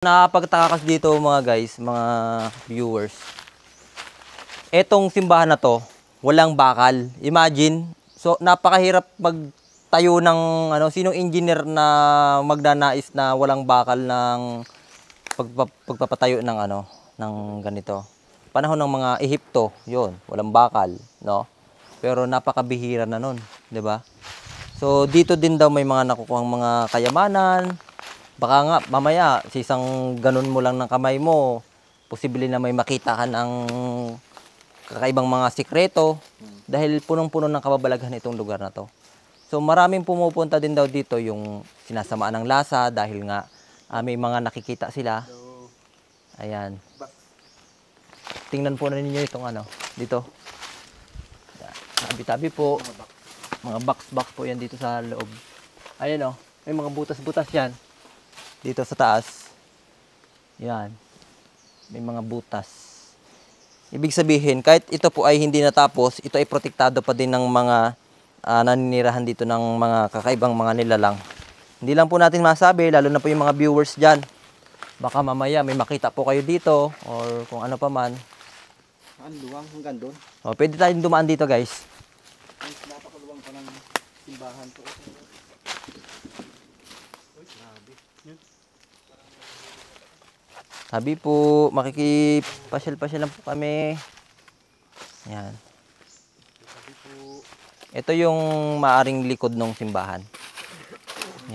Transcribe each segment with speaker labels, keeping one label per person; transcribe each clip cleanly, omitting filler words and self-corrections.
Speaker 1: Nakapagtaka kasi dito mga guys, mga viewers. Etong simbahan na to, walang bakal. Imagine, so napakahirap magtayo ng sinong engineer na magnanais na walang bakal ng pagpapatayo ng ng ganito. Panahon ng mga Ehipto, 'yon, walang bakal, no? Pero napakabihira na nun, 'di ba? So dito din daw may mga nakukuhang mga kayamanan. Baka nga mamaya sa isang ganun mo lang ng kamay mo, posible na may makita ka ng kakaibang mga sikreto dahil punong-puno ng kababalaghan itong lugar na to. So maraming pumupunta din daw dito yung sinasamaan ng lasa dahil nga may mga nakikita sila. Ayan. Tingnan po na ninyo itong dito. Tabi-tabi po. Mga box-box po yan dito sa loob. Ayan may mga butas-butas yan. Dito sa taas. Yan. May mga butas. Ibig sabihin, kahit ito po ay hindi natapos, ito ay protektado pa din ng mga naninirahan dito ng mga kakaibang mga nilalang. Hindi lang po natin masabi, lalo na po yung mga viewers dyan. Baka mamaya may makita po kayo dito or kung ano pa man.
Speaker 2: Ang luwang hanggang doon.
Speaker 1: Pwede tayong dumaan dito guys.
Speaker 2: Napakaluwang pa ng simbahan to.
Speaker 1: Sabi po, makikipasyal-pasyal lang po kami. Yan. Ito yung maaring likod ng simbahan.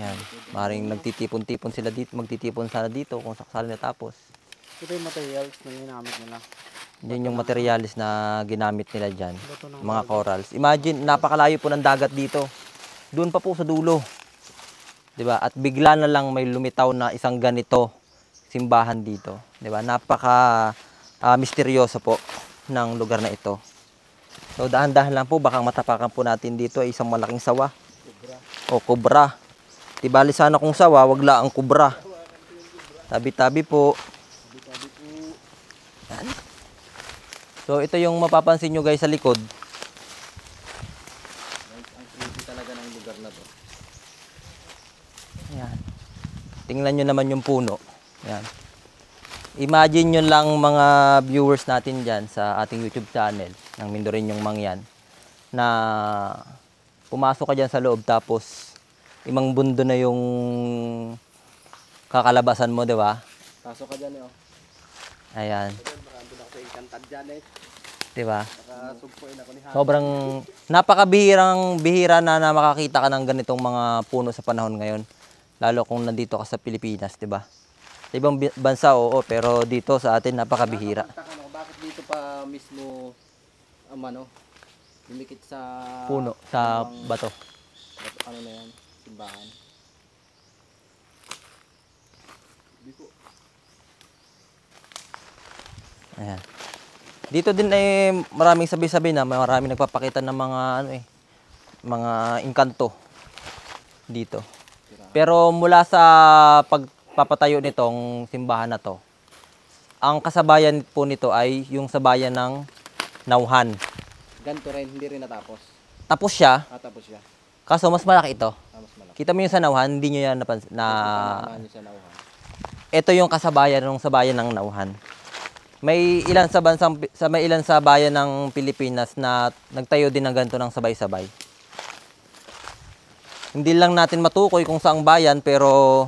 Speaker 1: Yan. Maaring nagtitipon-tipon sila dito, magtitipon sana dito kung sakasali natapos.
Speaker 2: Ito yung materials na ginamit nila.
Speaker 1: Yan yung materialis na ginamit nila dyan. Mga corals. Imagine, napakalayo po ng dagat dito. Doon pa po sa dulo. 'Di ba? At bigla na lang may lumitaw na isang ganito simbahan dito, 'di ba? Napaka misteryoso po ng lugar na ito. So dahan-dahan lang po, baka matapakan po natin dito ay isang malaking sawa. O kubra. Tibali sana kung sawa, wag la ang kubra. Tabi-tabi po. Yan. So ito yung mapapansin nyo guys sa likod.
Speaker 2: Ang creepy talaga ng lugar na to.
Speaker 1: Yan. Tingnan nyo naman yung puno. Yan. Imagine nyo lang mga viewers natin dyan sa ating YouTube channel ng Mindorinyong Mangyan na pumasok ka dyan sa loob tapos imang bundo na yung kakalabasan mo, di ba?
Speaker 2: Pasok ka dyan
Speaker 1: Ayan.
Speaker 2: Marami na ako sa inkantad dyan
Speaker 1: Di ba?
Speaker 2: Nakasugpuin ako ni Hana.
Speaker 1: Sobrang bihira na makakita ka ng ganitong mga puno sa panahon ngayon. Lalo kung nandito ka sa Pilipinas, di ba? Sa ibang bansa, oo, pero dito sa atin napakabihira.
Speaker 2: Bakit dito pa mismo lumikit sa
Speaker 1: Puno, sa bato.
Speaker 2: Ano na yan? Simbahan.
Speaker 1: Ayan. Dito din ay maraming sabi-sabi na maraming nagpapakita ng mga mga engkanto dito. Pero mula sa pagpapatayo nitong simbahan na to, ang kasabayan po nito ay yung sabayan ng Nauhan.
Speaker 2: Ganito rin, hindi rin natapos.
Speaker 1: Tapos siya,
Speaker 2: Tapos siya.
Speaker 1: kaso mas malaki ito.
Speaker 2: Mas malaki.
Speaker 1: Kita mo yung sa Nauhan, hindi nyo yan napansin na
Speaker 2: Panamaan niyo sa Nauhan.
Speaker 1: ito yung kasabayan ng sabayan ng Nauhan. May ilan sa bayan ng Pilipinas na nagtayo din ng ganito ng sabay-sabay. Hindi lang natin matukoy kung saang bayan pero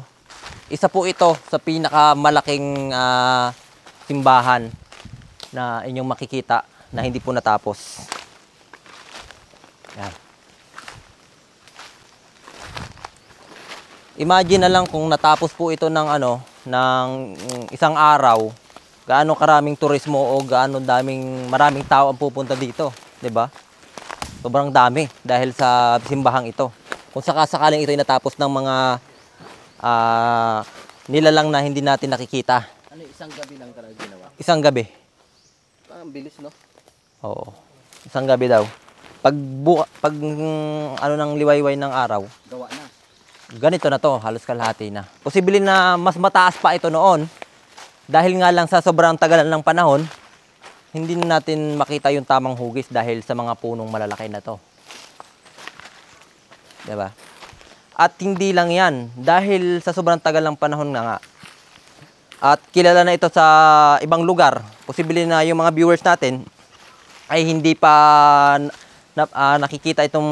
Speaker 1: isa po ito sa pinakamalaking simbahan na inyong makikita na hindi po natapos. Yan. Imagine na lang kung natapos po ito ng ng isang araw, gaano karaming turismo o maraming tao ang pupunta dito, 'di ba? Sobrang dami dahil sa simbahang ito. Kung sakasakaling ito ay natapos ng mga nilalang na hindi natin nakikita.
Speaker 2: Isang gabi lang talaga ginawa?
Speaker 1: Isang gabi.
Speaker 2: Ang bilis, no?
Speaker 1: Oo. Isang gabi daw. Pag ng liwayway ng araw,
Speaker 2: Gawa na.
Speaker 1: ganito na to, halos kalahati na. Posible na mas mataas pa ito noon. Dahil nga lang sa sobrang tagalan ng panahon, hindi na natin makita yung tamang hugis dahil sa mga punong malalaki na to. Diba? At hindi lang yan, dahil sa sobrang tagal ng panahon na nga, At kilala na ito sa ibang lugar. Posible na yung mga viewers natin ay hindi pa nakikita itong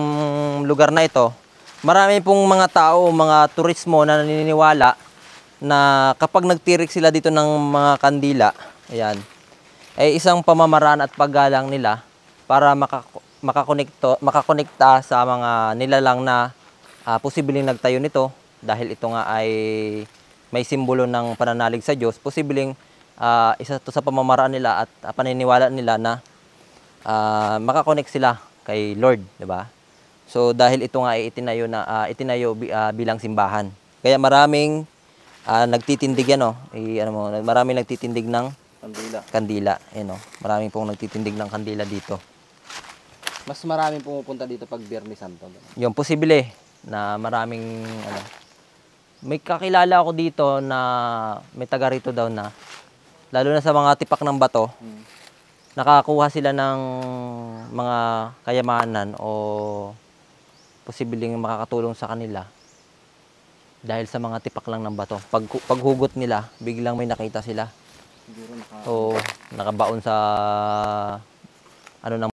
Speaker 1: lugar na ito. Marami pong mga tao, mga turismo na naniniwala na kapag nagtirik sila dito ng mga kandila, ayan, ay isang pamamaraan at paggalang nila para makakonekta sa mga nilalang na posibleng nagtayo nito dahil ito nga ay may simbolo ng pananalig sa Diyos. Posibleng isa to sa pamamaraan nila at paniniwala nila na makakonect sila kay Lord, 'di ba? So dahil ito nga ay itinayo bilang simbahan. Kaya maraming nagtitindig yan, maraming nagtitindig ng kandila, maraming pong nagtitindig ng kandila dito.
Speaker 2: Mas maraming pumupunta dito pag Biyernes Santo.
Speaker 1: Yung posible na maraming may kakilala ako dito na may taga rito daw na lalo na sa mga tipak ng bato. Nakakuha sila ng mga kayamanan o posibleng makakatulong sa kanila dahil sa mga tipak lang ng bato. Paghugot nila, biglang may nakita sila.
Speaker 2: Siguro
Speaker 1: O nakabaon sa ng